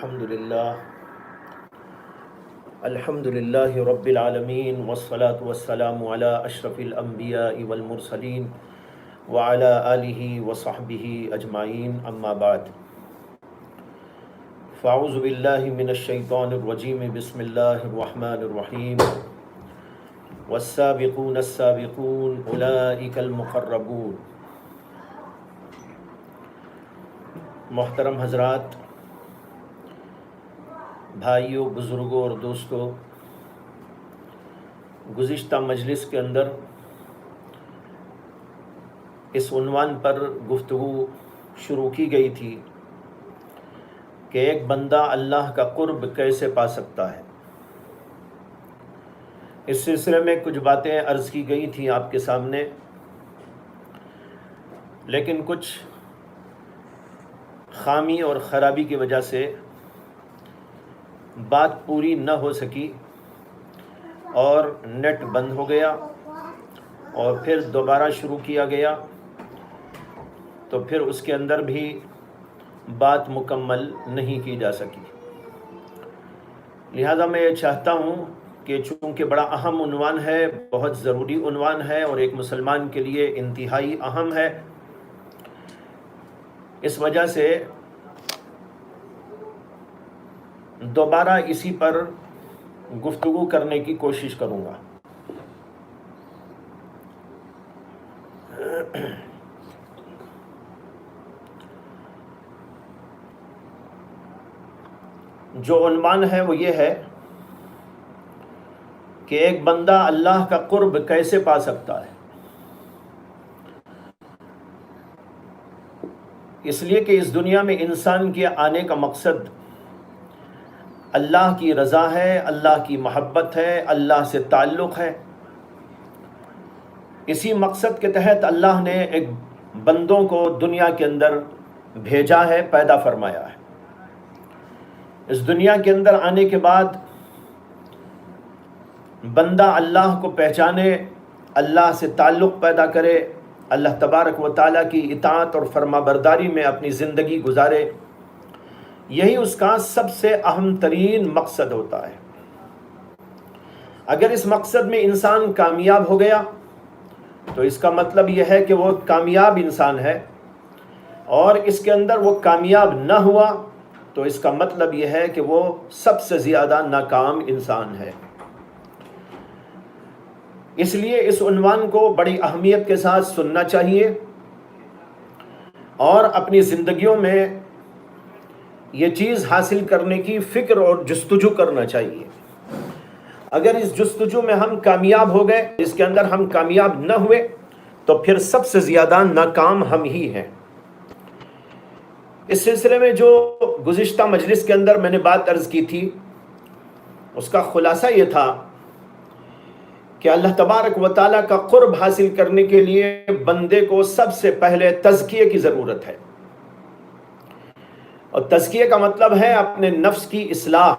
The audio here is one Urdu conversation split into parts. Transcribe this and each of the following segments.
الحمد لله رب العالمين والصلاة والسلام على أشرف الأنبياء والمرسلين وعلى آله وصحبه أجمعين أما بعد فأعوذ بالله من الشيطان الرجيم بسم الله الرحمن الرحيم والسابقون السابقون أولئك المقربون۔ محترم حضرات، بھائیوں، بزرگوں اور دوستوں، گزشتہ مجلس کے اندر اس عنوان پر گفتگو شروع کی گئی تھی کہ ایک بندہ اللہ کا قرب کیسے پا سکتا ہے۔ اس سلسلے میں کچھ باتیں عرض کی گئی تھیں آپ کے سامنے، لیکن کچھ خامی اور خرابی کی وجہ سے بات پوری نہ ہو سکی اور نیٹ بند ہو گیا اور پھر دوبارہ شروع کیا گیا تو پھر اس کے اندر بھی بات مکمل نہیں کی جا سکی۔ لہذا میں یہ چاہتا ہوں کہ چونکہ بڑا اہم عنوان ہے، بہت ضروری عنوان ہے اور ایک مسلمان کے لیے انتہائی اہم ہے، اس وجہ سے دوبارہ اسی پر گفتگو کرنے کی کوشش کروں گا۔ جو عنوان ہے وہ یہ ہے کہ ایک بندہ اللہ کا قرب کیسے پا سکتا ہے۔ اس لیے کہ اس دنیا میں انسان کے آنے کا مقصد اللہ کی رضا ہے، اللہ کی محبت ہے، اللہ سے تعلق ہے۔ اسی مقصد کے تحت اللہ نے ایک بندوں کو دنیا کے اندر بھیجا ہے، پیدا فرمایا ہے۔ اس دنیا کے اندر آنے کے بعد بندہ اللہ کو پہچانے، اللہ سے تعلق پیدا کرے، اللہ تبارک و تعالیٰ کی اطاعت اور فرما برداری میں اپنی زندگی گزارے، یہی اس کا سب سے اہم ترین مقصد ہوتا ہے۔ اگر اس مقصد میں انسان کامیاب ہو گیا تو اس کا مطلب یہ ہے کہ وہ کامیاب انسان ہے، اور اس کے اندر وہ کامیاب نہ ہوا تو اس کا مطلب یہ ہے کہ وہ سب سے زیادہ ناکام انسان ہے۔ اس لیے اس عنوان کو بڑی اہمیت کے ساتھ سننا چاہیے اور اپنی زندگیوں میں یہ چیز حاصل کرنے کی فکر اور جستجو کرنا چاہیے۔ اگر اس جستجو میں ہم کامیاب ہو گئے، اس کے اندر ہم کامیاب نہ ہوئے تو پھر سب سے زیادہ ناکام ہم ہی ہیں۔ اس سلسلے میں جو گزشتہ مجلس کے اندر میں نے بات عرض کی تھی، اس کا خلاصہ یہ تھا کہ اللہ تبارک و تعالیٰ کا قرب حاصل کرنے کے لیے بندے کو سب سے پہلے تزکیے کی ضرورت ہے، اور تزکیے کا مطلب ہے اپنے نفس کی اصلاح،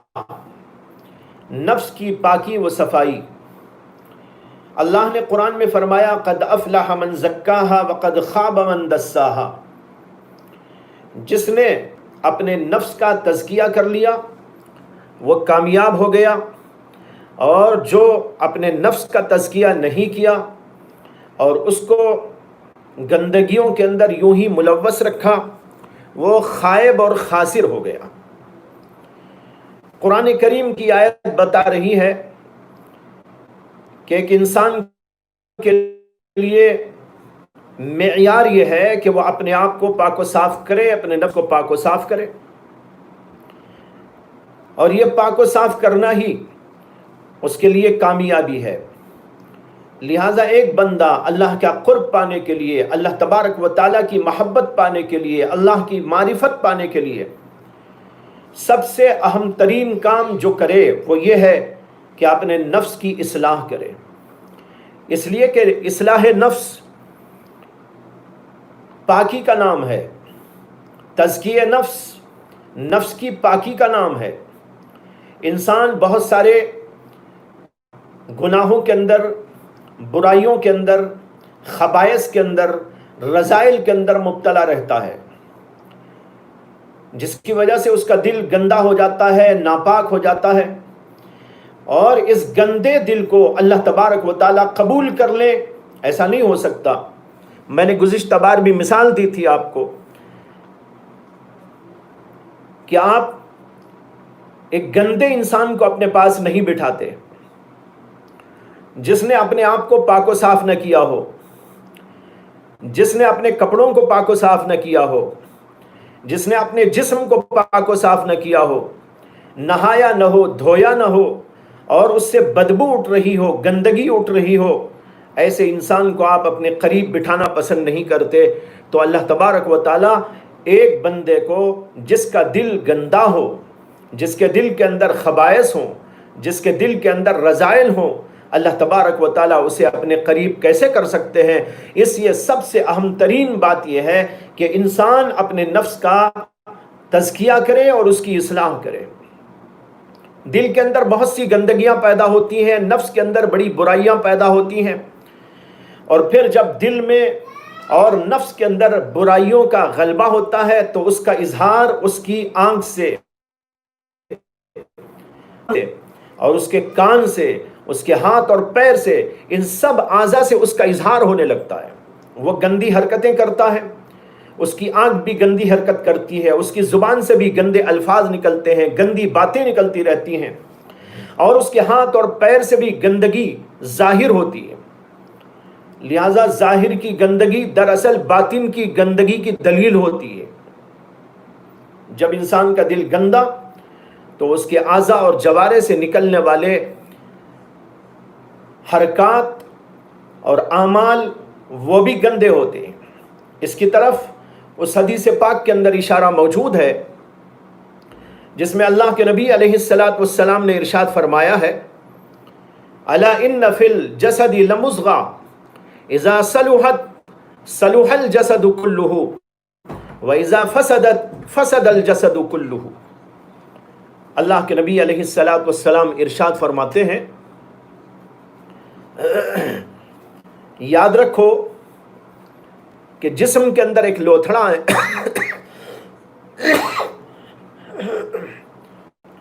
نفس کی پاکی و صفائی۔ اللہ نے قرآن میں فرمایا قد افلح من زکاہا وقد خاب من دساہا۔ جس نے اپنے نفس کا تزکیہ کر لیا وہ کامیاب ہو گیا، اور جو اپنے نفس کا تزکیہ نہیں کیا اور اس کو گندگیوں کے اندر یوں ہی ملوث رکھا، وہ خائب اور خاسر ہو گیا۔ قرآن کریم کی آیت بتا رہی ہے کہ ایک انسان کے لیے معیار یہ ہے کہ وہ اپنے آپ کو پاک و صاف کرے، اپنے نفس کو پاک و صاف کرے، اور یہ پاک و صاف کرنا ہی اس کے لیے کامیابی ہے۔ لہٰذا ایک بندہ اللہ کا قرب پانے کے لیے، اللہ تبارک و تعالیٰ کی محبت پانے کے لیے، اللہ کی معرفت پانے کے لیے سب سے اہم ترین کام جو کرے وہ یہ ہے کہ اپنے نفس کی اصلاح کرے۔ اس لیے کہ اصلاح نفس پاکی کا نام ہے، تزکیہ نفس نفس کی پاکی کا نام ہے۔ انسان بہت سارے گناہوں کے اندر، برائیوں کے اندر، خبائث کے اندر، رذائل کے اندر مبتلا رہتا ہے، جس کی وجہ سے اس کا دل گندا ہو جاتا ہے، ناپاک ہو جاتا ہے، اور اس گندے دل کو اللہ تبارک و تعالیٰ قبول کر لے، ایسا نہیں ہو سکتا۔ میں نے گزشتہ بار بھی مثال دی تھی آپ کو کہ آپ ایک گندے انسان کو اپنے پاس نہیں بٹھاتے، جس نے اپنے آپ کو پاک و صاف نہ کیا ہو، جس نے اپنے کپڑوں کو پاک و صاف نہ کیا ہو، جس نے اپنے جسم کو پاک و صاف نہ کیا ہو، نہایا نہ ہو، دھویا نہ ہو، اور اس سے بدبو اٹھ رہی ہو، گندگی اٹھ رہی ہو، ایسے انسان کو آپ اپنے قریب بٹھانا پسند نہیں کرتے۔ تو اللہ تبارک و تعالیٰ ایک بندے کو جس کا دل گندا ہو، جس کے دل کے اندر خبائث ہوں، جس کے دل کے اندر رذائل ہوں، اللہ تبارک و تعالیٰ اسے اپنے قریب کیسے کر سکتے ہیں؟ اس لیے سب سے اہم ترین بات یہ ہے کہ انسان اپنے نفس کا تزکیہ کرے اور اس کی اصلاح کرے۔ دل کے اندر بہت سی گندگیاں پیدا ہوتی ہیں، نفس کے اندر بڑی برائیاں پیدا ہوتی ہیں، اور پھر جب دل میں اور نفس کے اندر برائیوں کا غلبہ ہوتا ہے تو اس کا اظہار اس کی آنکھ سے اور اس کے کان سے، اس کے ہاتھ اور پیر سے، ان سب اعضاء سے اس کا اظہار ہونے لگتا ہے۔ وہ گندی حرکتیں کرتا ہے، اس کی آنکھ بھی گندی حرکت کرتی ہے، اس کی زبان سے بھی گندے الفاظ نکلتے ہیں، گندی باتیں نکلتی رہتی ہیں، اور اس کے ہاتھ اور پیر سے بھی گندگی ظاہر ہوتی ہے۔ لہذا ظاہر کی گندگی دراصل باطن کی گندگی کی دلیل ہوتی ہے۔ جب انسان کا دل گندا تو اس کے اعضاء اور جوارے سے نکلنے والے حرکات اور اعمال وہ بھی گندے ہوتے ہیں۔ اس کی طرف اس حدیث پاک کے اندر اشارہ موجود ہے جس میں اللہ کے نبی علیہ الصلاۃ والسلام نے ارشاد فرمایا ہے، الا ان فی الجسد لمضغہ اذا صلحت صلح الجسد كله واذا فسدت فسد الجسد كله۔ اللہ کے نبی علیہ الصلاۃ والسلام ارشاد فرماتے ہیں، یاد رکھو کہ جسم کے اندر ایک لوتھڑا ہے،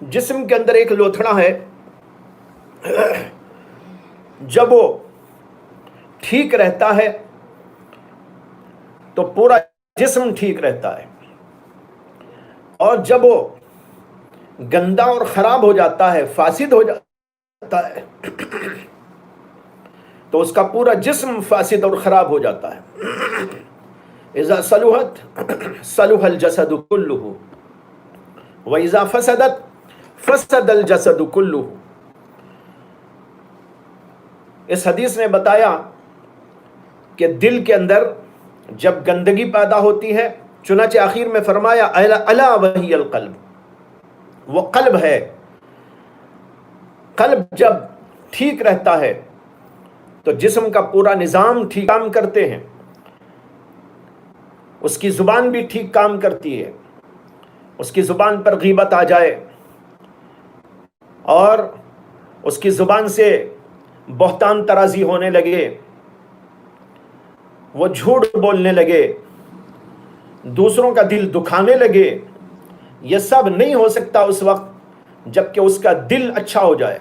جسم کے اندر ایک لوتھڑا ہے، جب وہ ٹھیک رہتا ہے تو پورا جسم ٹھیک رہتا ہے، اور جب وہ گندا اور خراب ہو جاتا ہے، فاسد ہو جاتا ہے، تو اس کا پورا جسم فاسد اور خراب ہو جاتا ہے۔ اذا صلحت صلح الجسد كله واذا فسدت فسد الجسد كله۔ اس حدیث نے بتایا کہ دل کے اندر جب گندگی پیدا ہوتی ہے، چنانچہ آخر میں فرمایا الا وہی القلب، وہ قلب ہے۔ قلب جب ٹھیک رہتا ہے تو جسم کا پورا نظام ٹھیک کام کرتے ہیں، اس کی زبان بھی ٹھیک کام کرتی ہے۔ اس کی زبان پر غیبت آ جائے اور اس کی زبان سے بہتان ترازی ہونے لگے، وہ جھوٹ بولنے لگے، دوسروں کا دل دکھانے لگے، یہ سب نہیں ہو سکتا اس وقت جب کہ اس کا دل اچھا ہو جائے۔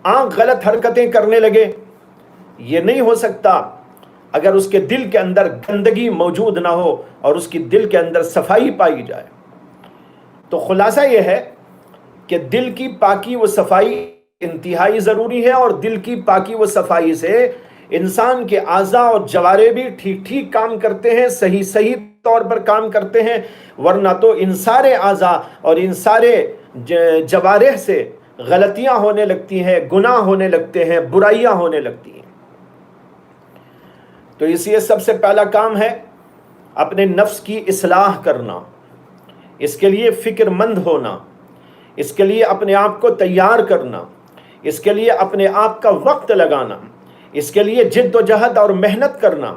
آنکھ غلط حرکتیں کرنے لگے، یہ نہیں ہو سکتا اگر اس کے دل کے اندر گندگی موجود نہ ہو اور اس کی دل کے اندر صفائی پائی جائے۔ تو خلاصہ یہ ہے کہ دل کی پاکی و صفائی انتہائی ضروری ہے، اور دل کی پاکی و صفائی سے انسان کے اعضاء اور جوارے بھی ٹھیک ٹھیک کام کرتے ہیں، صحیح طور پر کام کرتے ہیں، ورنہ تو ان سارے اعضاء اور ان سارے جوارح سے غلطیاں ہونے لگتی ہیں، گناہ ہونے لگتے ہیں، برائیاں ہونے لگتی ہیں۔ تو اس لیے سب سے پہلا کام ہے اپنے نفس کی اصلاح کرنا، اس کے لیے فکر مند ہونا، اس کے لیے اپنے آپ کو تیار کرنا، اس کے لیے اپنے آپ کا وقت لگانا، اس کے لیے جد و جہد اور محنت کرنا،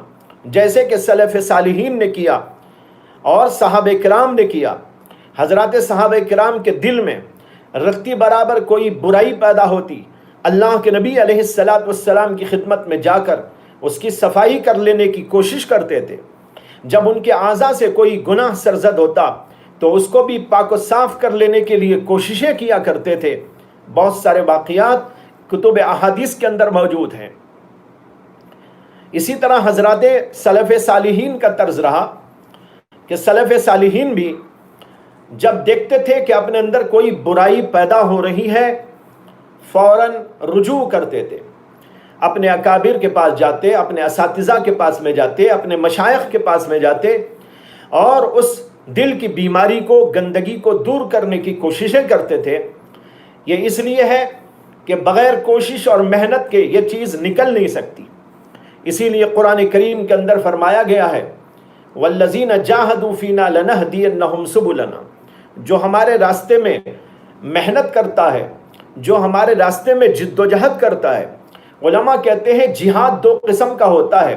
جیسے کہ سلف صالحین نے کیا اور صحابہ کرام نے کیا۔ حضرات صحابہ کرام کے دل میں رتی برابر کوئی برائی پیدا ہوتی، اللہ کے نبی علیہ الصلاۃ والسلام کی خدمت میں جا کر اس کی صفائی کر لینے کی کوشش کرتے تھے۔ جب ان کے اعضاء سے کوئی گناہ سرزد ہوتا تو اس کو بھی پاک و صاف کر لینے کے لیے کوششیں کیا کرتے تھے۔ بہت سارے واقعات کتب احادیث کے اندر موجود ہیں۔ اسی طرح حضرات سلف صالحین کا طرز رہا کہ سلف صالحین بھی جب دیکھتے تھے کہ اپنے اندر کوئی برائی پیدا ہو رہی ہے فوراً رجوع کرتے تھے، اپنے اکابر کے پاس جاتے، اپنے اساتذہ کے پاس میں جاتے، اپنے مشائخ کے پاس میں جاتے اور اس دل کی بیماری کو، گندگی کو دور کرنے کی کوششیں کرتے تھے۔ یہ اس لیے ہے کہ بغیر کوشش اور محنت کے یہ چیز نکل نہیں سکتی۔ اسی لیے قرآن کریم کے اندر فرمایا گیا ہے وَالَّذِينَ جَاهَدُوا فِينَا لَنَهْدِيَنَّهُمْ سُبُلَنَا، جو ہمارے راستے میں محنت کرتا ہے، جو ہمارے راستے میں جد و جہد کرتا ہے۔ علماء کہتے ہیں جہاد دو قسم کا ہوتا ہے،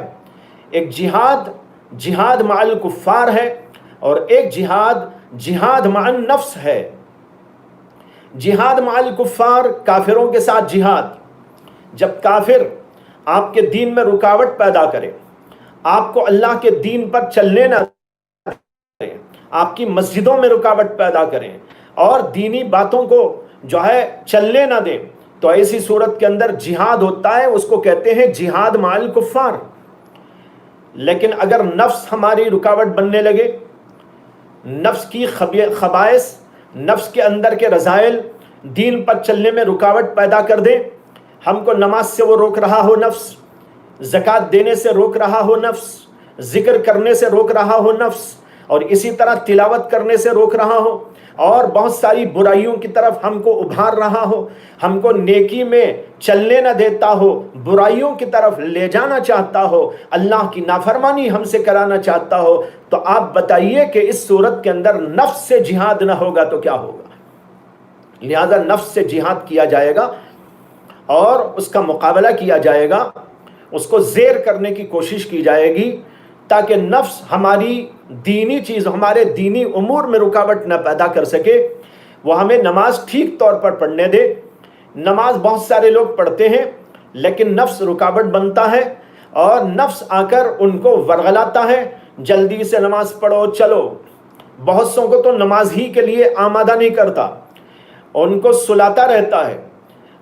ایک جہاد مع الکفار ہے اور ایک جہاد مع النفس ہے۔ جہاد مع الکفار، کافروں کے ساتھ جہاد، جب کافر آپ کے دین میں رکاوٹ پیدا کرے، آپ کو اللہ کے دین پر چلنے نہ دیں، آپ کی مسجدوں میں رکاوٹ پیدا کریں اور دینی باتوں کو جو ہے چلنے نہ دیں، تو ایسی صورت کے اندر جہاد ہوتا ہے، اس کو کہتے ہیں جہاد مع الکفار۔ لیکن اگر نفس ہماری رکاوٹ بننے لگے، نفس کی خبائث، نفس کے اندر کے رذائل دین پر چلنے میں رکاوٹ پیدا کر دیں، ہم کو نماز سے وہ روک رہا ہو نفس، زکوٰۃ دینے سے روک رہا ہو نفس، ذکر کرنے سے روک رہا ہو نفس، اور اسی طرح تلاوت کرنے سے روک رہا ہو، اور بہت ساری برائیوں کی طرف ہم کو ابھار رہا ہو، ہم کو نیکی میں چلنے نہ دیتا ہو، برائیوں کی طرف لے جانا چاہتا ہو، اللہ کی نافرمانی ہم سے کرانا چاہتا ہو، تو آپ بتائیے کہ اس صورت کے اندر نفس سے جہاد نہ ہوگا تو کیا ہوگا؟ لہذا نفس سے جہاد کیا جائے گا اور اس کا مقابلہ کیا جائے گا، اس کو زیر کرنے کی کوشش کی جائے گی تاکہ نفس ہماری دینی چیز، ہمارے دینی امور میں رکاوٹ نہ پیدا کر سکے، وہ ہمیں نماز ٹھیک طور پر پڑھنے دے۔ نماز بہت سارے لوگ پڑھتے ہیں لیکن نفس رکاوٹ بنتا ہے اور نفس آ کر ان کو ورغلاتا ہے، جلدی سے نماز پڑھو چلو۔ بہت سو کو تو نماز ہی کے لیے آمادہ نہیں کرتا، ان کو سلاتا رہتا ہے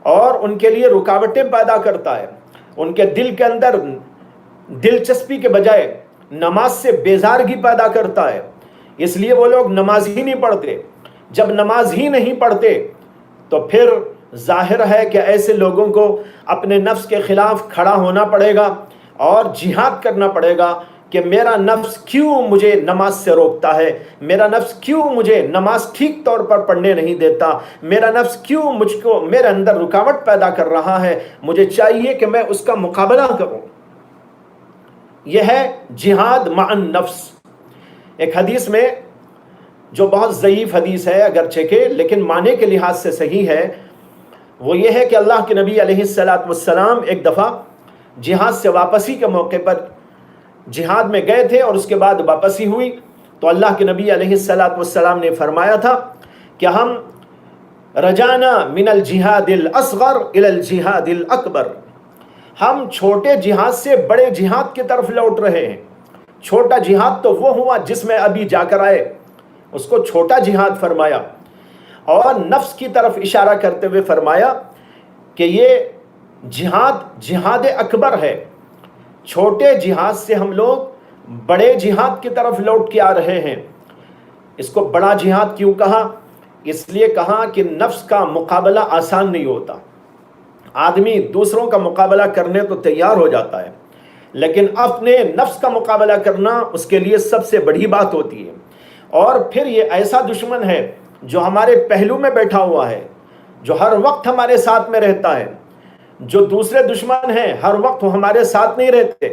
اور ان کے لیے رکاوٹیں پیدا کرتا ہے، ان کے دل کے اندر دلچسپی کے بجائے نماز سے بیزارگی پیدا کرتا ہے، اس لیے وہ لوگ نماز ہی نہیں پڑھتے۔ جب نماز ہی نہیں پڑھتے تو پھر ظاہر ہے کہ ایسے لوگوں کو اپنے نفس کے خلاف کھڑا ہونا پڑے گا اور جہاد کرنا پڑے گا کہ میرا نفس کیوں مجھے نماز سے روکتا ہے، میرا نفس کیوں مجھے نماز ٹھیک طور پر پڑھنے نہیں دیتا، میرا نفس کیوں مجھ کو میرے اندر رکاوٹ پیدا کر رہا ہے، مجھے چاہیے کہ میں اس کا مقابلہ کروں۔ یہ ہے جہاد مع النفس۔ ایک حدیث میں جو بہت ضعیف حدیث ہے اگرچہ کہ لیکن معنی کے لحاظ سے صحیح ہے، وہ یہ ہے کہ اللہ کے نبی علیہ السلام ایک دفعہ جہاد سے واپسی کے موقع پر جہاد میں گئے تھے اور اس کے بعد واپسی ہوئی تو اللہ کے نبی علیہ السلام نے فرمایا تھا کہ ہم رجعنا من الجہاد الاصغر الى الجہاد الاکبر، ہم چھوٹے جہاد سے بڑے جہاد کی طرف لوٹ رہے ہیں۔ چھوٹا جہاد تو وہ ہوا جس میں ابھی جا کر آئے، اس کو چھوٹا جہاد فرمایا، اور نفس کی طرف اشارہ کرتے ہوئے فرمایا کہ یہ جہاد اکبر ہے۔ چھوٹے جہاد سے ہم لوگ بڑے جہاد کی طرف لوٹ کے آ رہے ہیں۔ اس کو بڑا جہاد کیوں کہا؟ اس لیے کہا کہ نفس کا مقابلہ آسان نہیں ہوتا۔ آدمی دوسروں کا مقابلہ کرنے تو تیار ہو جاتا ہے لیکن اپنے نفس کا مقابلہ کرنا اس کے لیے سب سے بڑی بات ہوتی ہے۔ اور پھر یہ ایسا دشمن ہے جو ہمارے پہلو میں بیٹھا ہوا ہے، جو ہر وقت ہمارے ساتھ میں رہتا ہے۔ جو دوسرے دشمن ہیں ہر وقت وہ ہمارے ساتھ نہیں رہتے،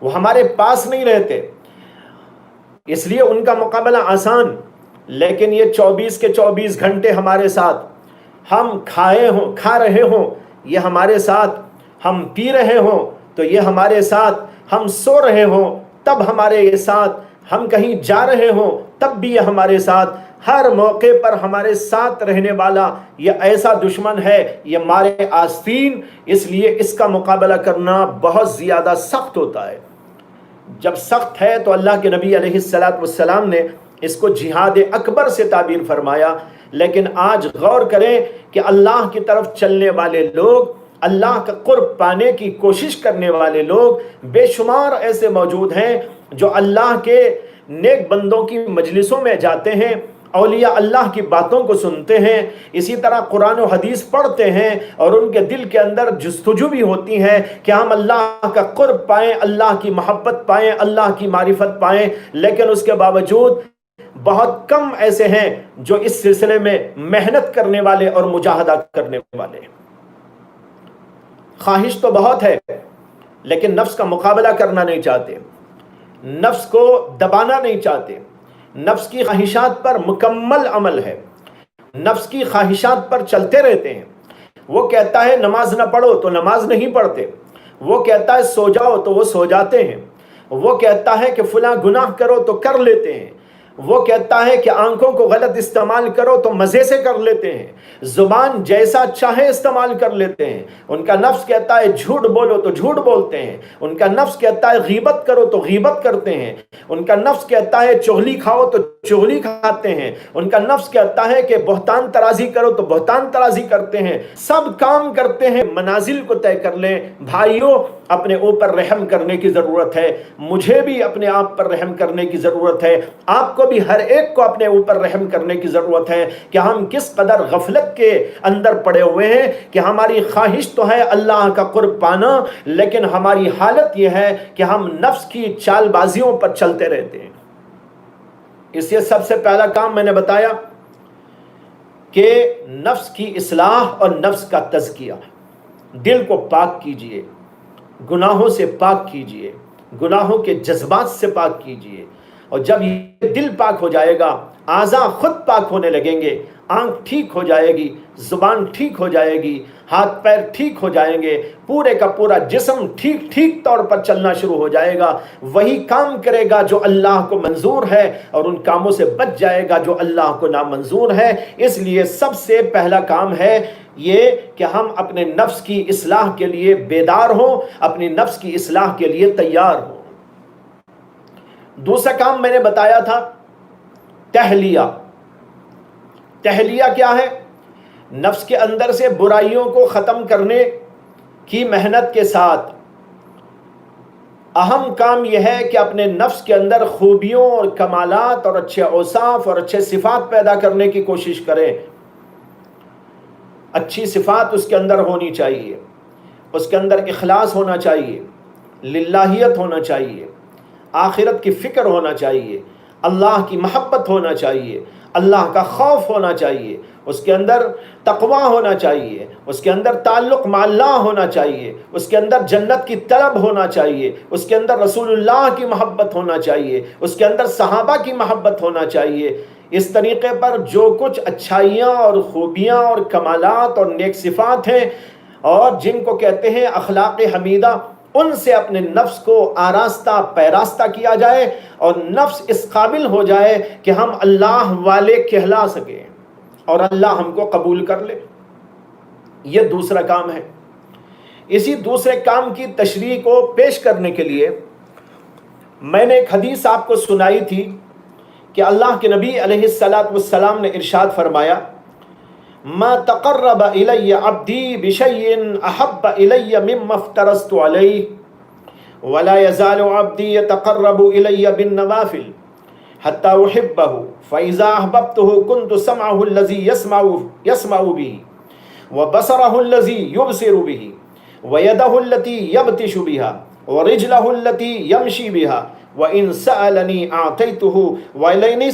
وہ ہمارے پاس نہیں رہتے، اس لیے ان کا مقابلہ آسان، لیکن یہ 24 کے 24 گھنٹے ہمارے ساتھ، ہم کھا رہے ہوں یہ ہمارے ساتھ، ہم پی رہے ہوں تو یہ ہمارے ساتھ، ہم سو رہے ہوں تب ہمارے یہ ساتھ، ہم کہیں جا رہے ہوں تب بھی یہ ہمارے ساتھ، ہر موقع پر ہمارے ساتھ رہنے والا یہ ایسا دشمن ہے، یہ مارے آستین، اس لیے اس کا مقابلہ کرنا بہت زیادہ سخت ہوتا ہے۔ جب سخت ہے تو اللہ کے نبی علیہ السلام نے اس کو جہاد اکبر سے تعبیر فرمایا۔ لیکن آج غور کریں کہ اللہ کی طرف چلنے والے لوگ، اللہ کا قرب پانے کی کوشش کرنے والے لوگ بے شمار ایسے موجود ہیں جو اللہ کے نیک بندوں کی مجلسوں میں جاتے ہیں، اولیاء اللہ کی باتوں کو سنتے ہیں، اسی طرح قرآن و حدیث پڑھتے ہیں، اور ان کے دل کے اندر جستجو بھی ہوتی ہے کہ ہم اللہ کا قرب پائیں، اللہ کی محبت پائیں، اللہ کی معرفت پائیں، لیکن اس کے باوجود بہت کم ایسے ہیں جو اس سلسلے میں محنت کرنے والے اور مجاہدہ کرنے والے ہیں۔ خواہش تو بہت ہے لیکن نفس کا مقابلہ کرنا نہیں چاہتے، نفس کو دبانا نہیں چاہتے، نفس کی خواہشات پر مکمل عمل ہے، نفس کی خواہشات پر چلتے رہتے ہیں۔ وہ کہتا ہے نماز نہ پڑھو تو نماز نہیں پڑھتے، وہ کہتا ہے سو جاؤ تو وہ سو جاتے ہیں، وہ کہتا ہے کہ فلاں گناہ کرو تو کر لیتے ہیں، وہ کہتا ہے کہ آنکھوں کو غلط استعمال کرو تو مزے سے کر لیتے ہیں، زبان جیسا چاہے استعمال کر لیتے ہیں۔ ان کا نفس کہتا ہے جھوٹ بولو تو جھوٹ بولتے ہیں، ان کا نفس کہتا ہے غیبت کرو تو غیبت کرتے ہیں، ان کا نفس کہتا ہے چغلی کھاؤ تو چغلی کھاتے ہیں، ان کا نفس کہتا ہے کہ بہتان ترازی کرو تو بہتان ترازی کرتے ہیں۔ سب کام کرتے ہیں، منازل کو طے کر لیں۔ بھائیوں، اپنے اوپر رحم کرنے کی ضرورت ہے، مجھے بھی اپنے آپ پر رحم کرنے کی ضرورت ہے، آپ کو بھی، ہر ایک کو اپنے اوپر رحم کرنے کی ضرورت ہے کہ ہم کس قدر غفلت کے اندر پڑے ہوئے ہیں کہ ہماری خواہش تو ہے اللہ کا قرب پانا، لیکن ہماری حالت یہ ہے کہ ہم نفس کی چال بازیوں پر چلتے رہتے ہیں۔ اس لیے سب سے پہلا کام میں نے بتایا کہ نفس کی اصلاح اور نفس کا تزکیہ، دل کو پاک کیجئے، گناہوں سے پاک کیجئے، گناہوں کے جذبات سے پاک کیجئے، اور جب یہ دل پاک ہو جائے گا اعضاء خود پاک ہونے لگیں گے، آنکھ ٹھیک ہو جائے گی، زبان ٹھیک ہو جائے گی، ہاتھ پیر ٹھیک ہو جائیں گے، پورے کا پورا جسم ٹھیک طور پر چلنا شروع ہو جائے گا، وہی کام کرے گا جو اللہ کو منظور ہے، اور ان کاموں سے بچ جائے گا جو اللہ کو نامنظور ہے۔ اس لیے سب سے پہلا کام ہے یہ کہ ہم اپنے نفس کی اصلاح کے لیے بیدار ہوں، اپنی نفس کی اصلاح کے لیے تیار ہوں۔ دوسرا کام میں نے بتایا تھا تحلیہ۔ تحلیہ کیا ہے؟ نفس کے اندر سے برائیوں کو ختم کرنے کی محنت کے ساتھ اہم کام یہ ہے کہ اپنے نفس کے اندر خوبیوں اور کمالات اور اچھے اوصاف اور اچھے صفات پیدا کرنے کی کوشش کریں۔ اچھی صفات اس کے اندر ہونی چاہیے، اس کے اندر اخلاص ہونا چاہیے، للہیت ہونا چاہیے، آخرت کی فکر ہونا چاہیے، اللہ کی محبت ہونا چاہیے، اللہ کا خوف ہونا چاہیے، اس کے اندر تقوی ہونا چاہیے، اس کے اندر تعلق مع اللہ ہونا چاہیے، اس کے اندر جنت کی طلب ہونا چاہیے، اس کے اندر رسول اللہ کی محبت ہونا چاہیے، اس کے اندر صحابہ کی محبت ہونا چاہیے۔ اس طریقے پر جو کچھ اچھائیاں اور خوبیاں اور کمالات اور نیک صفات ہیں اور جن کو کہتے ہیں اخلاق حمیدہ، ان سے اپنے نفس کو آراستہ پیراستہ کیا جائے اور نفس اس قابل ہو جائے کہ ہم اللہ والے کہلا سکیں اور اللہ ہم کو قبول کر لے۔ یہ دوسرا کام ہے۔ اسی دوسرے کام کی تشریح کو پیش کرنے کے لیے میں نے ایک حدیث آپ کو سنائی تھی کہ اللہ کے نبی علیہ السلام نے ارشاد فرمایا، ما تقرب الی عبدی بشیء احب الی مما افترضت علیہ ولا یزال عبدی یتقرب الی بالنوافل حتی احبہ فاذا احببته كنت سمعه الذی یسمع به وبصره الذی یبصر به ویدہ التي یبطش بها ورجلہ التي یمشی بها وَإِن سَأَلَنِي أَعْطَيْتُهُ وَلَئِنِ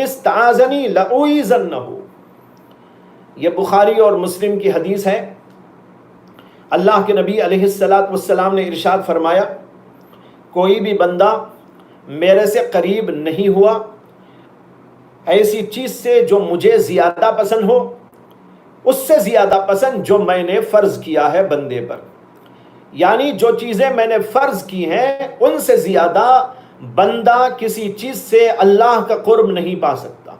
اسْتَعَاذَنِي لَأُعِيذَنَّهُ۔ یہ بخاری اور مسلم کی حدیث ہے۔ اللہ کے نبی علیہ السلام نے ارشاد فرمایا، کوئی بھی بندہ میرے سے قریب نہیں ہوا ایسی چیز سے جو مجھے زیادہ پسند ہو، اس سے زیادہ پسند جو میں نے فرض کیا ہے بندے پر، یعنی جو چیزیں میں نے فرض کی ہیں ان سے زیادہ بندہ کسی چیز سے اللہ کا قرب نہیں پا سکتا۔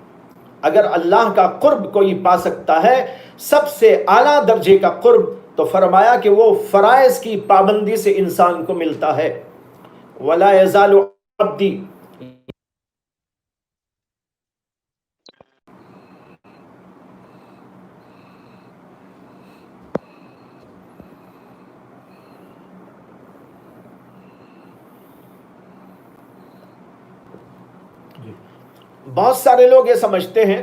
اگر اللہ کا قرب کوئی پا سکتا ہے، سب سے اعلیٰ درجے کا قرب، تو فرمایا کہ وہ فرائض کی پابندی سے انسان کو ملتا ہے۔ وَلَا يَزَالُ عَبْدِي بہت سارے لوگ یہ سمجھتے ہیں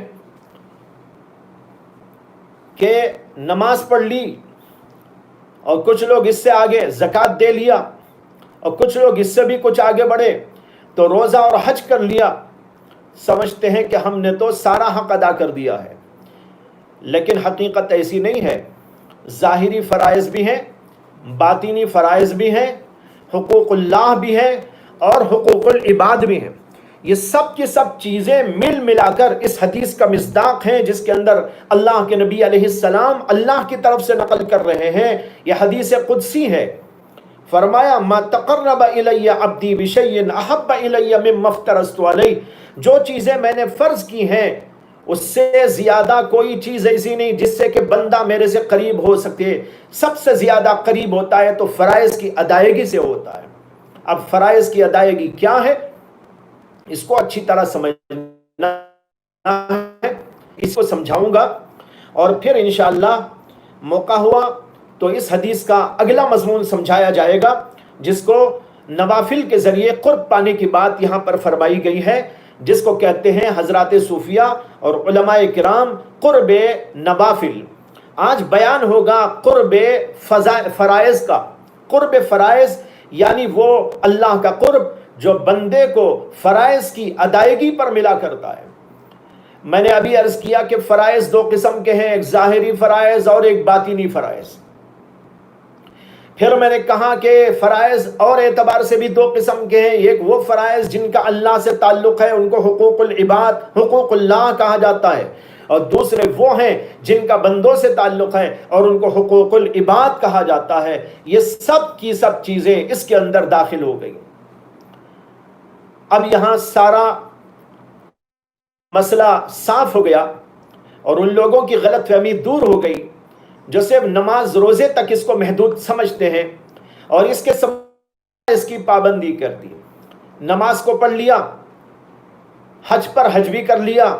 کہ نماز پڑھ لی اور کچھ لوگ اس سے آگے زکوٰۃ دے لیا اور کچھ لوگ اس سے بھی کچھ آگے بڑھے تو روزہ اور حج کر لیا، سمجھتے ہیں کہ ہم نے تو سارا حق ادا کر دیا ہے، لیکن حقیقت ایسی نہیں ہے۔ ظاہری فرائض بھی ہیں، باطنی فرائض بھی ہیں، حقوق اللہ بھی ہیں اور حقوق العباد بھی ہیں۔ یہ سب کی سب چیزیں مل ملا کر اس حدیث کا مصداق ہیں جس کے اندر اللہ کے نبی علیہ السلام اللہ کی طرف سے نقل کر رہے ہیں۔ یہ حدیث قدسی ہے، فرمایا ما تقرب الی عبدی بشیء احب الی مما افترضت علیہ، جو چیزیں میں نے فرض کی ہیں اس سے زیادہ کوئی چیز ایسی نہیں جس سے کہ بندہ میرے سے قریب ہو سکے۔ سب سے زیادہ قریب ہوتا ہے تو فرائض کی ادائیگی سے ہوتا ہے۔ اب فرائض کی ادائیگی کیا ہے، اس کو اچھی طرح سمجھنا ہے، اس کو سمجھاؤں گا اور پھر انشاءاللہ موقع ہوا تو اس حدیث کا اگلا مضمون سمجھایا جائے گا جس کو نوافل کے ذریعے قرب پانے کی بات یہاں پر فرمائی گئی ہے، جس کو کہتے ہیں حضرات صوفیہ اور علماء کرام قرب نوافل۔ آج بیان ہوگا قرب فرائض کا۔ قرب فرائض یعنی وہ اللہ کا قرب جو بندے کو فرائض کی ادائیگی پر ملا کرتا ہے۔ میں نے ابھی عرض کیا کہ فرائض دو قسم کے ہیں، ایک ظاہری فرائض اور ایک باطنی فرائض۔ پھر میں نے کہا کہ فرائض اور اعتبار سے بھی دو قسم کے ہیں، ایک وہ فرائض جن کا اللہ سے تعلق ہے، ان کو حقوق العباد، حقوق اللہ کہا جاتا ہے، اور دوسرے وہ ہیں جن کا بندوں سے تعلق ہے اور ان کو حقوق العباد کہا جاتا ہے۔ یہ سب کی سب چیزیں اس کے اندر داخل ہو گئی۔ اب یہاں سارا مسئلہ صاف ہو گیا اور ان لوگوں کی غلط فہمی دور ہو گئی جو صرف نماز روزے تک اس کو محدود سمجھتے ہیں اور اس کے سب اس کی پابندی کر دی۔ نماز کو پڑھ لیا، حج پر حج بھی کر لیا،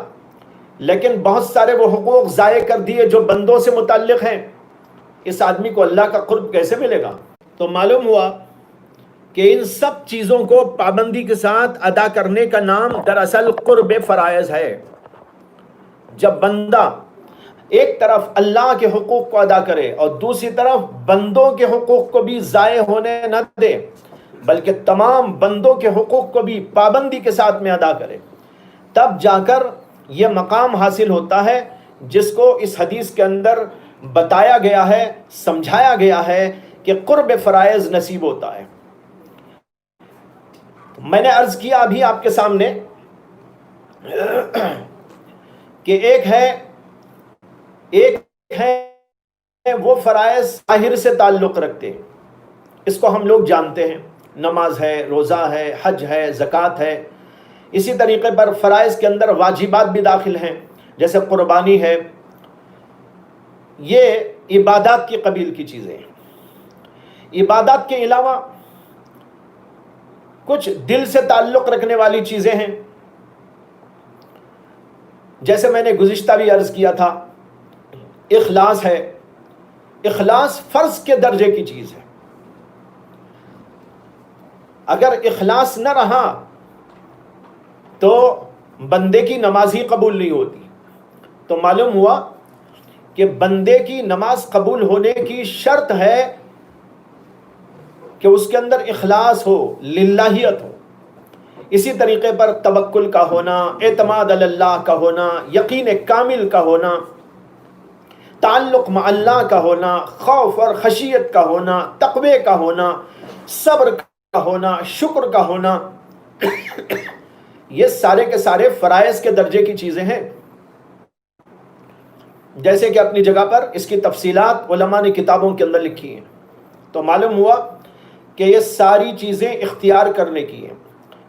لیکن بہت سارے وہ حقوق ضائع کر دیے جو بندوں سے متعلق ہیں۔ اس آدمی کو اللہ کا قرب کیسے ملے گا؟ تو معلوم ہوا کہ ان سب چیزوں کو پابندی کے ساتھ ادا کرنے کا نام دراصل قرب فرائض ہے۔ جب بندہ ایک طرف اللہ کے حقوق کو ادا کرے اور دوسری طرف بندوں کے حقوق کو بھی ضائع ہونے نہ دے بلکہ تمام بندوں کے حقوق کو بھی پابندی کے ساتھ میں ادا کرے، تب جا کر یہ مقام حاصل ہوتا ہے جس کو اس حدیث کے اندر بتایا گیا ہے، سمجھایا گیا ہے کہ قرب فرائض نصیب ہوتا ہے۔ میں نے عرض کیا ابھی آپ کے سامنے کہ ایک ہے وہ فرائض ظاہر سے تعلق رکھتے ہیں، اس کو ہم لوگ جانتے ہیں، نماز ہے، روزہ ہے، حج ہے، زکوٰۃ ہے۔ اسی طریقے پر فرائض کے اندر واجبات بھی داخل ہیں جیسے قربانی ہے۔ یہ عبادات کی قبیل کی چیزیں ہیں۔ عبادات کے علاوہ کچھ دل سے تعلق رکھنے والی چیزیں ہیں، جیسے میں نے گزشتہ بھی عرض کیا تھا، اخلاص ہے۔ اخلاص فرض کے درجے کی چیز ہے۔ اگر اخلاص نہ رہا تو بندے کی نماز ہی قبول نہیں ہوتی۔ تو معلوم ہوا کہ بندے کی نماز قبول ہونے کی شرط ہے کہ اس کے اندر اخلاص ہو، للہیت ہو۔ اسی طریقے پر توکل کا ہونا، اعتماد علی اللہ کا ہونا، یقین کامل کا ہونا، تعلق مع اللہ کا ہونا، خوف اور خشیت کا ہونا، تقوی کا ہونا، صبر کا ہونا، شکر کا ہونا، یہ سارے کے سارے فرائض کے درجے کی چیزیں ہیں۔ جیسے کہ اپنی جگہ پر اس کی تفصیلات علماء نے کتابوں کے اندر لکھی ہیں۔ تو معلوم ہوا کہ یہ ساری چیزیں اختیار کرنے کی ہیں۔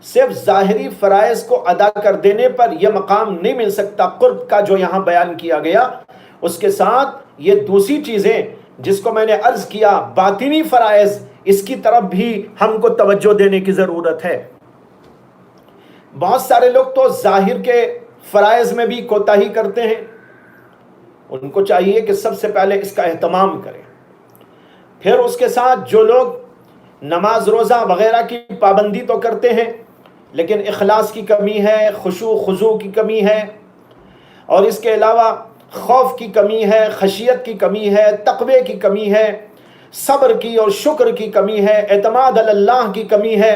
صرف ظاہری فرائض کو ادا کر دینے پر یہ مقام نہیں مل سکتا قرب کا جو یہاں بیان کیا گیا۔ اس کے ساتھ یہ دوسری چیزیں جس کو میں نے عرض کیا باطنی فرائض، اس کی طرف بھی ہم کو توجہ دینے کی ضرورت ہے۔ بہت سارے لوگ تو ظاہر کے فرائض میں بھی کوتاہی کرتے ہیں، ان کو چاہیے کہ سب سے پہلے اس کا اہتمام کریں۔ پھر اس کے ساتھ جو لوگ نماز روزہ وغیرہ کی پابندی تو کرتے ہیں لیکن اخلاص کی کمی ہے، خشوع خضوع کی کمی ہے، اور اس کے علاوہ خوف کی کمی ہے، خشیت کی کمی ہے، تقوی کی کمی ہے، صبر کی اور شکر کی کمی ہے، اعتماد علی اللہ کی کمی ہے.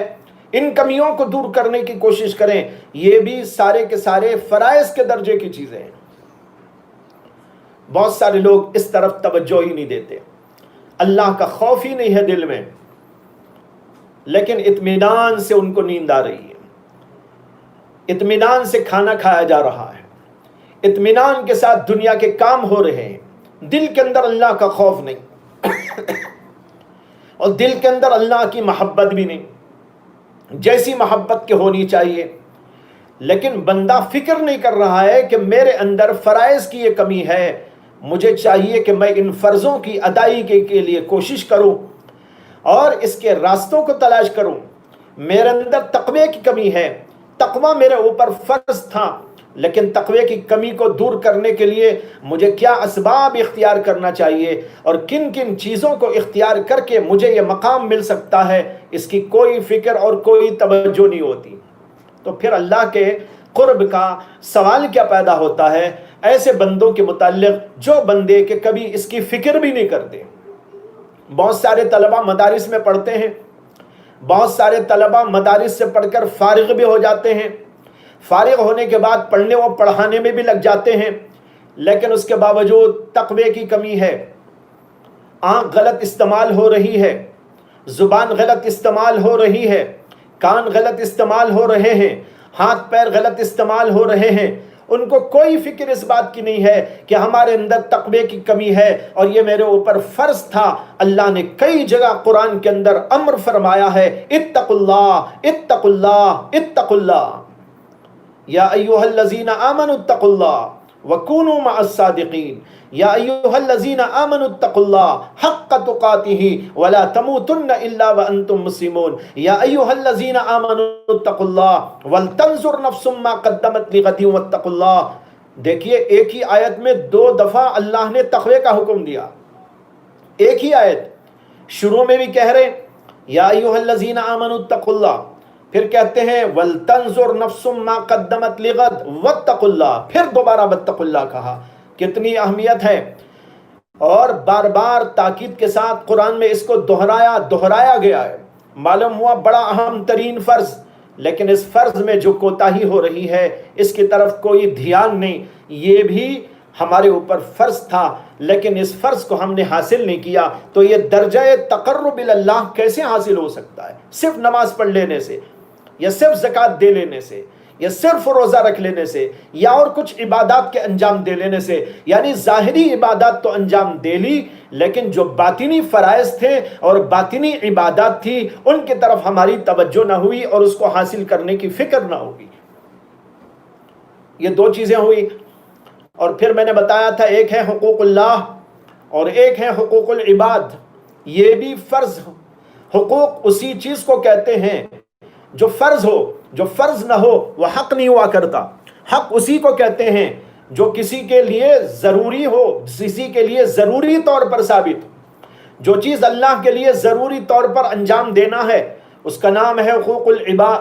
ان کمیوں کو دور کرنے کی کوشش کریں. یہ بھی سارے کے سارے فرائض کے درجے کی چیزیں ہیں. بہت سارے لوگ اس طرف توجہ ہی نہیں دیتے، اللہ کا خوف ہی نہیں ہے دل میں، لیکن اطمینان سے ان کو نیند آ رہی ہے، اطمینان سے کھانا کھایا جا رہا ہے، اطمینان کے ساتھ دنیا کے کام ہو رہے ہیں، دل کے اندر اللہ کا خوف نہیں اور دل کے اندر اللہ کی محبت بھی نہیں جیسی محبت کے ہونی چاہیے. لیکن بندہ فکر نہیں کر رہا ہے کہ میرے اندر فرائض کی یہ کمی ہے، مجھے چاہیے کہ میں ان فرضوں کی ادائیگی کے لیے کوشش کروں اور اس کے راستوں کو تلاش کروں. میرے اندر تقوی کی کمی ہے، تقوی میرے اوپر فرض تھا، لیکن تقوی کی کمی کو دور کرنے کے لیے مجھے کیا اسباب اختیار کرنا چاہیے اور کن کن چیزوں کو اختیار کر کے مجھے یہ مقام مل سکتا ہے، اس کی کوئی فکر اور کوئی توجہ نہیں ہوتی. تو پھر اللہ کے قرب کا سوال کیا پیدا ہوتا ہے ایسے بندوں کے متعلق جو بندے کہ کبھی اس کی فکر بھی نہیں کرتے. بہت سارے طلبہ مدارس میں پڑھتے ہیں، بہت سارے طلبہ مدارس سے پڑھ کر فارغ بھی ہو جاتے ہیں، فارغ ہونے کے بعد پڑھنے و پڑھانے میں بھی لگ جاتے ہیں، لیکن اس کے باوجود تقوی کی کمی ہے. آنکھ غلط استعمال ہو رہی ہے، زبان غلط استعمال ہو رہی ہے، کان غلط استعمال ہو رہے ہیں، ہاتھ پیر غلط استعمال ہو رہے ہیں. ان کو کوئی فکر اس بات کی نہیں ہے کہ ہمارے اندر تقوی کی کمی ہے اور یہ میرے اوپر فرض تھا. اللہ نے کئی جگہ قرآن کے اندر امر فرمایا ہے، اتقوا اللہ اتقوا اللہ اتقوا اللہ، یا ایھا الذین آمنوا اتقوا اللہ وکونوا مع الصادقین، یا ایھا الذین آمنوا اتقوا اللہ حق تقاتہ ولا تموتن الا وانتم مسلمون، یا ایھا الذین آمنوا اتقوا اللہ ولتنظر نفس ما قدمت لغد واتقوا اللہ. دیکھیے ایک ہی آیت میں 2 دفعہ اللہ نے تقوی کا حکم دیا. ایک ہی آیت شروع میں بھی کہہ رہے یا ایھا الذین آمنوا اتقوا اللہ، پھر کہتے ہیں وَلْتَنْظُرْ نَفْسٌ مَا قَدَّمَتْ لِغَدْ وَاتَّقُوا اللَّهَ، پھر دوبارہ وَاتَّقُوا اللَّهَ کہا. کتنی اہمیت ہے، اور بار بار تاکید کے ساتھ قرآن میں اس کو دہرایا گیا ہے. معلوم ہوا بڑا اہم ترین فرض، لیکن اس فرض میں جو کوتاہی ہو رہی ہے اس کی طرف کوئی دھیان نہیں. یہ بھی ہمارے اوپر فرض تھا لیکن اس فرض کو ہم نے حاصل نہیں کیا. تو یہ درجہ تقرب اللہ کیسے حاصل ہو سکتا ہے؟ صرف نماز پڑھ لینے سے، یا صرف زکوٰۃ دے لینے سے، یا صرف روزہ رکھ لینے سے، یا اور کچھ عبادات کے انجام دے لینے سے. یعنی ظاہری عبادات تو انجام دے لی، لیکن جو باطنی فرائض تھے اور باطنی عبادات تھی ان کی طرف ہماری توجہ نہ ہوئی اور اس کو حاصل کرنے کی فکر نہ ہوئی. یہ 2 چیزیں ہوئی. اور پھر میں نے بتایا تھا ایک ہے حقوق اللہ اور ایک ہے حقوق العباد. یہ بھی فرض. حقوق اسی چیز کو کہتے ہیں جو فرض ہو، جو فرض نہ ہو وہ حق نہیں ہوا کرتا. حق اسی کو کہتے ہیں جو کسی کے لیے ضروری ہو، کسی کے لیے ضروری طور پر ثابت ہو. جو چیز اللہ کے لیے ضروری طور پر انجام دینا ہے اس کا نام ہے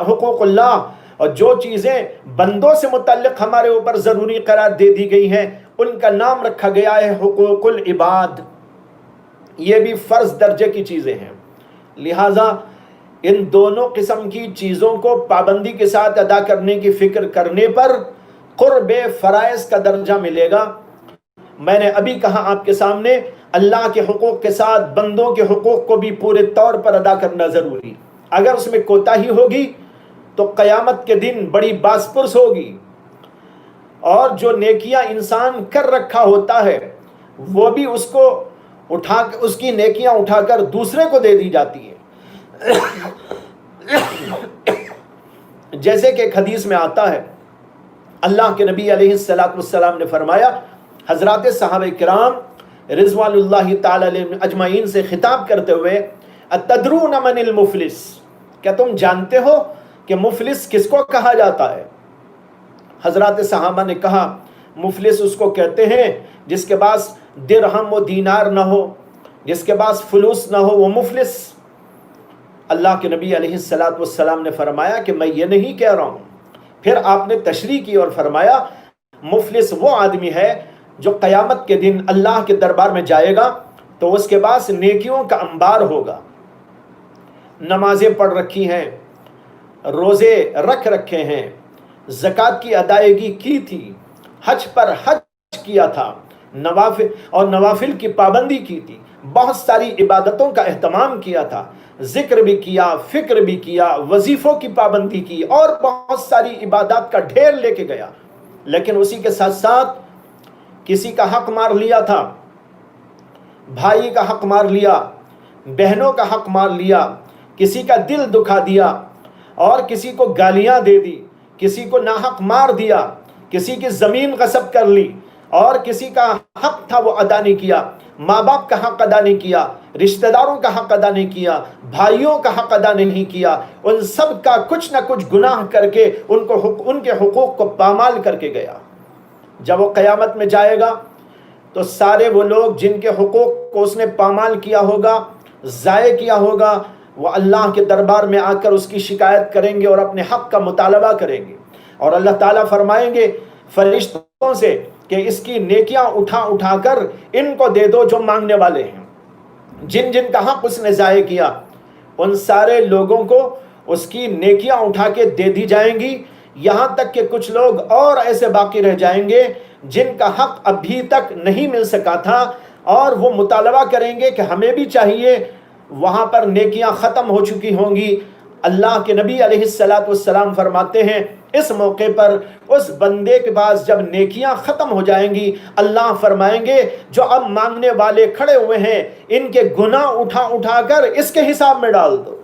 حقوق اللہ. اور جو چیزیں بندوں سے متعلق ہمارے اوپر ضروری قرار دے دی گئی ہیں ان کا نام رکھا گیا ہے حقوق العباد. یہ بھی فرض درجے کی چیزیں ہیں. لہٰذا ان دونوں قسم کی چیزوں کو پابندی کے ساتھ ادا کرنے کی فکر کرنے پر قرب فرائض کا درجہ ملے گا. میں نے ابھی کہا آپ کے سامنے اللہ کے حقوق کے ساتھ بندوں کے حقوق کو بھی پورے طور پر ادا کرنا ضروری. اگر اس میں کوتاہی ہوگی تو قیامت کے دن بڑی باس پرس ہوگی، اور جو نیکیاں انسان کر رکھا ہوتا ہے وہ بھی اس کی نیکیاں اٹھا کر دوسرے کو دے دی جاتی ہیں. جیسے کہ ایک حدیث میں آتا ہے اللہ کے نبی علیہ السلام نے فرمایا، حضرات صحابہ کرام رضوان اللہ تعالی علیہم اجمعین سے خطاب کرتے ہوئے، اتدرون من المفلس، کیا تم جانتے ہو کہ مفلس کس کو کہا جاتا ہے؟ حضرات صحابہ نے کہا مفلس اس کو کہتے ہیں جس کے پاس درہم و دینار نہ ہو، جس کے پاس فلوس نہ ہو وہ مفلس. اللہ کے نبی علیہ الصلوۃ والسلام نے فرمایا کہ میں یہ نہیں کہہ رہا ہوں. پھر آپ نے تشریح کی اور فرمایا مفلس وہ آدمی ہے جو قیامت کے دن اللہ کے دربار میں جائے گا تو اس کے پاس نیکیوں کا انبار ہوگا، نمازیں پڑھ رکھی ہیں، روزے رکھ رکھے ہیں، زکوٰۃ کی ادائیگی کی تھی، حج پر حج کیا تھا، نوافل کی پابندی کی تھی، بہت ساری عبادتوں کا اہتمام کیا تھا، ذکر بھی کیا، فکر بھی کیا، وظیفوں کی پابندی کی اور بہت ساری عبادات کا ڈھیر لے کے گیا، لیکن اسی کے ساتھ ساتھ کسی کا حق مار لیا تھا، بھائی کا حق مار لیا، بہنوں کا حق مار لیا، کسی کا دل دکھا دیا اور کسی کو گالیاں دے دی، کسی کو ناحق مار دیا، کسی کی زمین غصب کر لی اور کسی کا حق تھا وہ ادا نہیں کیا، ماں باپ کا حق ادا نہیں کیا، رشتہ داروں کا حق ادا نہیں کیا، بھائیوں کا حق ادا نہیں کیا، ان سب کا کچھ نہ کچھ گناہ کر کے ان کے حقوق کو پامال کر کے گیا. جب وہ قیامت میں جائے گا تو سارے وہ لوگ جن کے حقوق کو اس نے پامال کیا ہوگا، ضائع کیا ہوگا، وہ اللہ کے دربار میں آ کر اس کی شکایت کریں گے اور اپنے حق کا مطالبہ کریں گے. اور اللہ تعالیٰ فرمائیں گے فرشتوں سے کہ اس کی نیکیاں اٹھا اٹھا کر ان کو دے دو جو مانگنے والے ہیں. جن جن کا حق اس نے ضائع کیا ان سارے لوگوں کو اس کی نیکیاں اٹھا کے دے دی جائیں گی، یہاں تک کہ کچھ لوگ اور ایسے باقی رہ جائیں گے جن کا حق ابھی تک نہیں مل سکا تھا اور وہ مطالبہ کریں گے کہ ہمیں بھی چاہیے. وہاں پر نیکیاں ختم ہو چکی ہوں گی. اللہ کے نبی علیہ الصلوۃ والسلام فرماتے ہیں اس موقع پر اس بندے کے پاس جب نیکیاں ختم ہو جائیں گی اللہ فرمائیں گے جو اب مانگنے والے کھڑے ہوئے ہیں ان کے گناہ اٹھا اٹھا کر اس کے حساب میں ڈال دو.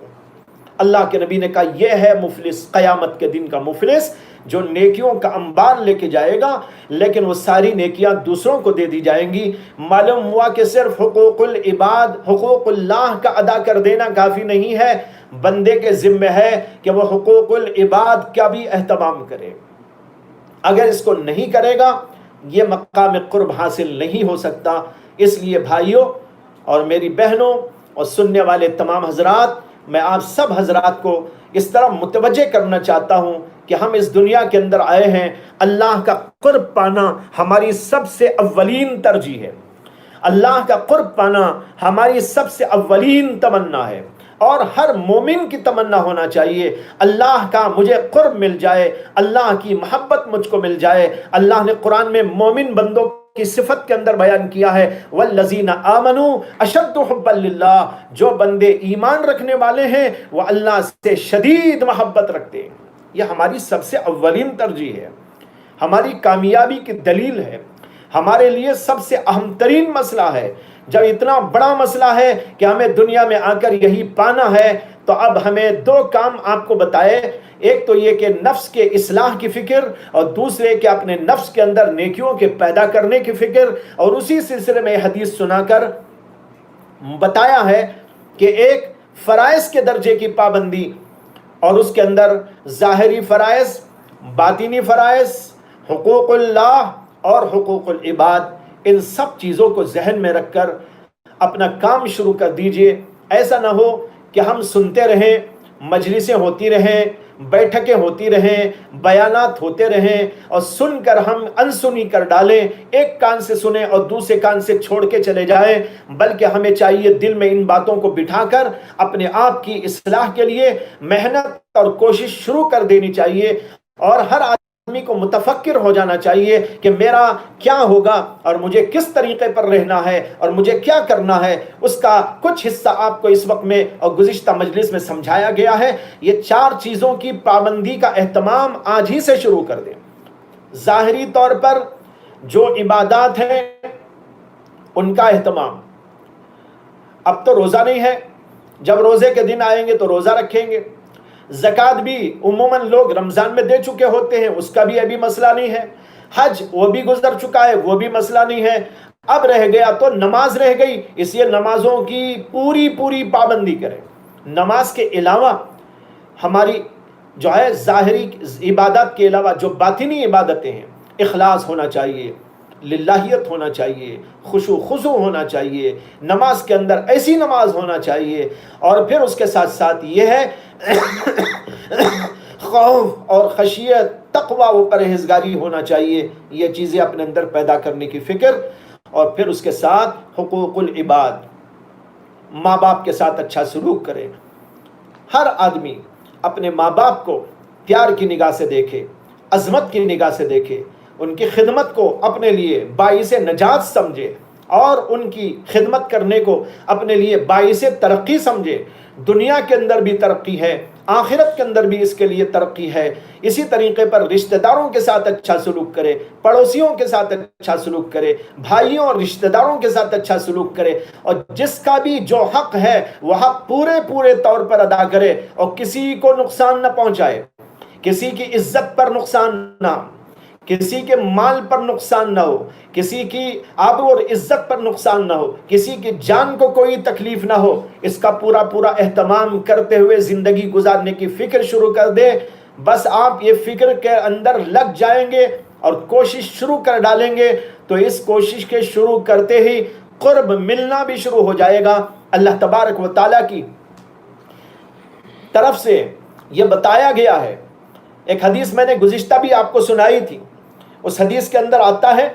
اللہ کے نبی نے کہا یہ ہے مفلس، قیامت کے دن کا مفلس جو نیکیوں کا انبار لے کے جائے گا لیکن وہ ساری نیکیاں دوسروں کو دے دی جائیں گی. معلوم ہوا کہ صرف حقوق العباد، حقوق اللہ کا ادا کر دینا کافی نہیں ہے، بندے کے ذمہ ہے کہ وہ حقوق العباد کا بھی اہتمام کرے. اگر اس کو نہیں کرے گا یہ مقام قرب حاصل نہیں ہو سکتا. اس لیے بھائیوں اور میری بہنوں اور سننے والے تمام حضرات، میں آپ سب حضرات کو اس طرح متوجہ کرنا چاہتا ہوں کہ ہم اس دنیا کے اندر آئے ہیں، اللہ کا قرب پانا ہماری سب سے اولین ترجیح ہے، اللہ کا قرب پانا ہماری سب سے اولین تمنا ہے اور ہر مومن کی تمنا ہونا چاہیے اللہ کا مجھے قرب مل جائے، اللہ کی محبت مجھ کو مل جائے. اللہ نے قرآن میں مومن بندوں کی صفت کے اندر بیان کیا ہے والذین آمنوا اشد حبا للہ، جو بندے ایمان رکھنے والے ہیں وہ اللہ سے شدید محبت رکھتے ہیں. یہ ہماری سب سے اولین ترجیح ہے، ہماری کامیابی کی دلیل ہے، ہمارے لیے سب سے اہم ترین مسئلہ ہے. جب اتنا بڑا مسئلہ ہے کہ ہمیں دنیا میں آ کر یہی پانا ہے تو اب ہمیں دو کام آپ کو بتائے، ایک تو یہ کہ نفس کے اصلاح کی فکر اور دوسرے کہ اپنے نفس کے اندر نیکیوں کے پیدا کرنے کی فکر. اور اسی سلسلے میں حدیث سنا کر بتایا ہے کہ ایک فرائض کے درجے کی پابندی اور اس کے اندر ظاہری فرائض، باطنی فرائض، حقوق اللہ اور حقوق العباد، ان سب چیزوں کو ذہن میں رکھ کر اپنا کام شروع کر دیجئے. ایسا نہ ہو کہ ہم سنتے رہیں، مجلسیں ہوتی رہیں، بیٹھکیں ہوتی رہیں، بیانات ہوتے رہیں اور سن کر ہم انسنی کر ڈالیں، ایک کان سے سنیں اور دوسرے کان سے چھوڑ کے چلے جائیں. بلکہ ہمیں چاہیے دل میں ان باتوں کو بٹھا کر اپنے آپ کی اصلاح کے لیے محنت اور کوشش شروع کر دینی چاہیے اور ہر آدمی کو متفکر ہو جانا چاہیے کہ میرا کیا ہوگا اور مجھے کس طریقے پر رہنا ہے اور مجھے کیا کرنا ہے. اس کا کچھ حصہ آپ کو اس وقت میں اور گزشتہ مجلس میں سمجھایا گیا ہے. یہ 4 چیزوں کی پابندی کا اہتمام آج ہی سے شروع کر دیں. ظاہری طور پر جو عبادات ہیں ان کا اہتمام. اب تو روزہ نہیں ہے، جب روزے کے دن آئیں گے تو روزہ رکھیں گے. زکوٰۃ بھی عموماً لوگ رمضان میں دے چکے ہوتے ہیں، اس کا بھی ابھی مسئلہ نہیں ہے. حج وہ بھی گزر چکا ہے، وہ بھی مسئلہ نہیں ہے. اب رہ گیا تو نماز رہ گئی، اس لیے نمازوں کی پوری پابندی کریں. نماز کے علاوہ ہماری جو ہے ظاہری عبادات کے علاوہ جو باطنی عبادتیں ہیں، اخلاص ہونا چاہیے، للہیت ہونا چاہیے، خشوع خضوع ہونا چاہیے، نماز کے اندر ایسی نماز ہونا چاہیے، اور پھر اس کے ساتھ ساتھ یہ ہے خوف اور خشیت، تقوی و پرہیزگاری ہونا چاہیے، یہ چیزیں اپنے اندر پیدا کرنے کی فکر، اور پھر اس کے ساتھ حقوق العباد، ماں باپ کے ساتھ اچھا سلوک کرے۔ ہر آدمی اپنے ماں باپ کو پیار کی نگاہ سے دیکھے، عظمت کی نگاہ سے دیکھے، ان کی خدمت کو اپنے لیے باعث نجات سمجھے، اور ان کی خدمت کرنے کو اپنے لیے باعث ترقی سمجھے۔ دنیا کے اندر بھی ترقی ہے، آخرت کے اندر بھی اس کے لیے ترقی ہے۔ اسی طریقے پر رشتہ داروں کے ساتھ اچھا سلوک کرے، پڑوسیوں کے ساتھ اچھا سلوک کرے، بھائیوں اور رشتہ داروں کے ساتھ اچھا سلوک کرے، اور جس کا بھی جو حق ہے وہ حق پورے طور پر ادا کرے، اور کسی کو نقصان نہ پہنچائے، کسی کی عزت پر نقصان نہ، کسی کے مال پر نقصان نہ ہو، کسی کی آبرو اور عزت پر نقصان نہ ہو، کسی کی جان کو کوئی تکلیف نہ ہو، اس کا پورا اہتمام کرتے ہوئے زندگی گزارنے کی فکر شروع کر دے۔ بس آپ یہ فکر کے اندر لگ جائیں گے اور کوشش شروع کر ڈالیں گے، تو اس کوشش کے شروع کرتے ہی قرب ملنا بھی شروع ہو جائے گا۔ اللہ تبارک و تعالیٰ کی طرف سے یہ بتایا گیا ہے، ایک حدیث میں نے گزشتہ بھی آپ کو سنائی تھی، اس حدیث کے اندر آتا ہے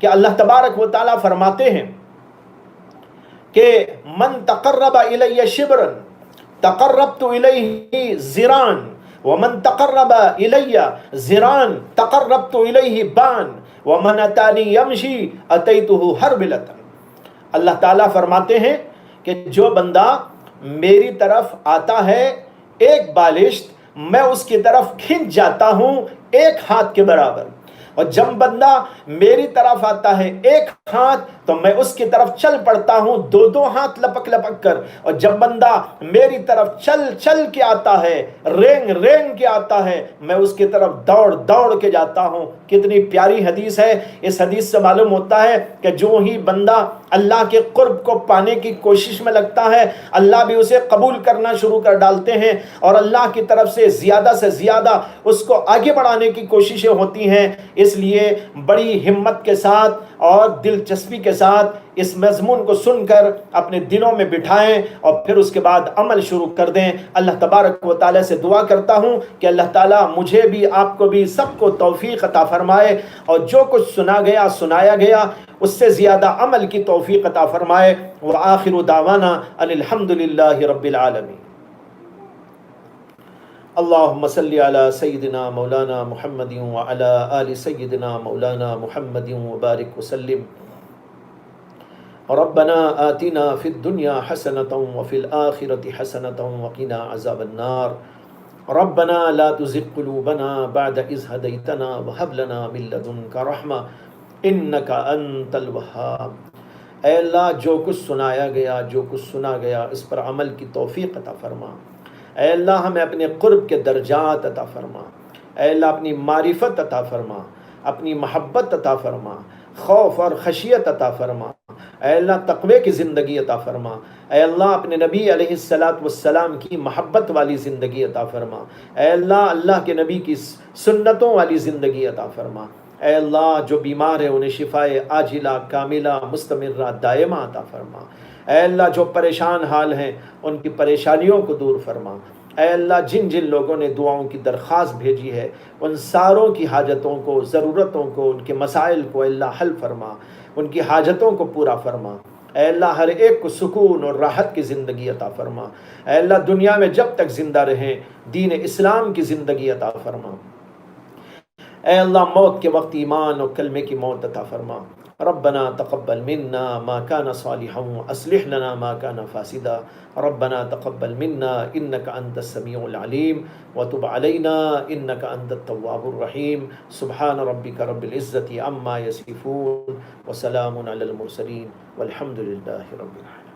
کہ اللہ تبارک و تعالیٰ فرماتے ہیں کہ من تقرب الی شبرا تقربت الیہ ذراعا ومن تقرب الی ذراعا تقربت الیہ بان ومن اتانی یمشی اتیتہ ہرولۃ۔ اللہ تعالیٰ فرماتے ہیں کہ جو بندہ میری طرف آتا ہے ایک بالشت، میں اس کی طرف کھنچ جاتا ہوں ایک ہاتھ کے برابر، اور جب بندہ میری طرف آتا ہے ایک ہاتھ تو میں اس کی طرف چل پڑتا ہوں دو ہاتھ لپک کر، اور جب بندہ میری طرف چل کے آتا ہے، رینگ کے آتا ہے، میں اس کی طرف دوڑ کے جاتا ہوں۔ کتنی پیاری حدیث ہے۔ اس حدیث سے معلوم ہوتا ہے کہ جو ہی بندہ اللہ کے قرب کو پانے کی کوشش میں لگتا ہے، اللہ بھی اسے قبول کرنا شروع کر ڈالتے ہیں، اور اللہ کی طرف سے زیادہ اس کو آگے بڑھانے کی کوششیں ہوتی ہیں۔ اس لیے بڑی ہمت کے ساتھ اور دلچسپی کے ساتھ اس مضمون کو سن کر اپنے دلوں میں بٹھائیں، اور پھر اس کے بعد عمل شروع کر دیں۔ اللہ تبارک و تعالیٰ سے دعا کرتا ہوں کہ اللہ تعالیٰ مجھے بھی، آپ کو بھی، سب کو توفیق عطا فرمائے، اور جو کچھ سنایا گیا اس سے زیادہ عمل کی توفیق عطا فرمائے۔ وآخر دعوانا ان الحمد للہ رب العالمین۔ اللہم صلی علی سیدنا مولانا محمد وعلی آل سیدنا مولانا محمد وبارک وسلم۔ ربنا آتنا فی الدنیا حسنة وفی الآخرة حسنة وقنا عذاب النار۔ ربنا لا تزغ قلوبنا بعد إذ هديتنا وهب لنا من لدنك رحمة انك انت الوهاب۔ اے اللہ جو کچھ سنایا گیا، جو کچھ سنا گیا، اس پر عمل کی توفیق عطا فرما۔ اے اللہ ہمیں اپنے قرب کے درجات عطا فرما۔ اے اللہ اپنی معرفت عطا فرما، اپنی محبت عطا فرما، خوف اور خشیت عطا فرما۔ اے اللہ تقوی کی زندگی عطا فرما۔ اے اللہ اپنے نبی علیہ السلام کی محبت والی زندگی عطا فرما۔ اے اللہ کے نبی کی سنتوں والی زندگی عطا فرما۔ اے اللہ جو بیمار ہیں انہیں شفائے عاجلہ کاملہ مستمرہ دائمہ عطا فرما۔ اے اللہ جو پریشان حال ہیں ان کی پریشانیوں کو دور فرما۔ اے اللہ جن لوگوں نے دعاؤں کی درخواست بھیجی ہے ان ساروں کی حاجتوں کو، ضرورتوں کو، ان کے مسائل کو اللہ حل فرما، ان کی حاجتوں کو پورا فرما۔ اے اللہ ہر ایک کو سکون اور راحت کی زندگی عطا فرما۔ اے اللہ دنیا میں جب تک زندہ رہیں دین اسلام کی زندگی عطا فرما۔ اے اللہ موت کے وقت ایمان اور کلمے کی موت عطا فرما۔ ربنا تقبل منا ما كان صالحا واصلح لنا ما كان فاسدا۔ ربنا تقبل منا انك انت السميع العليم وتب علينا انك انت التواب الرحيم۔ سبحان ربك رب العزة عما يصفون وسلام على المرسلين والحمد لله رب العالمين۔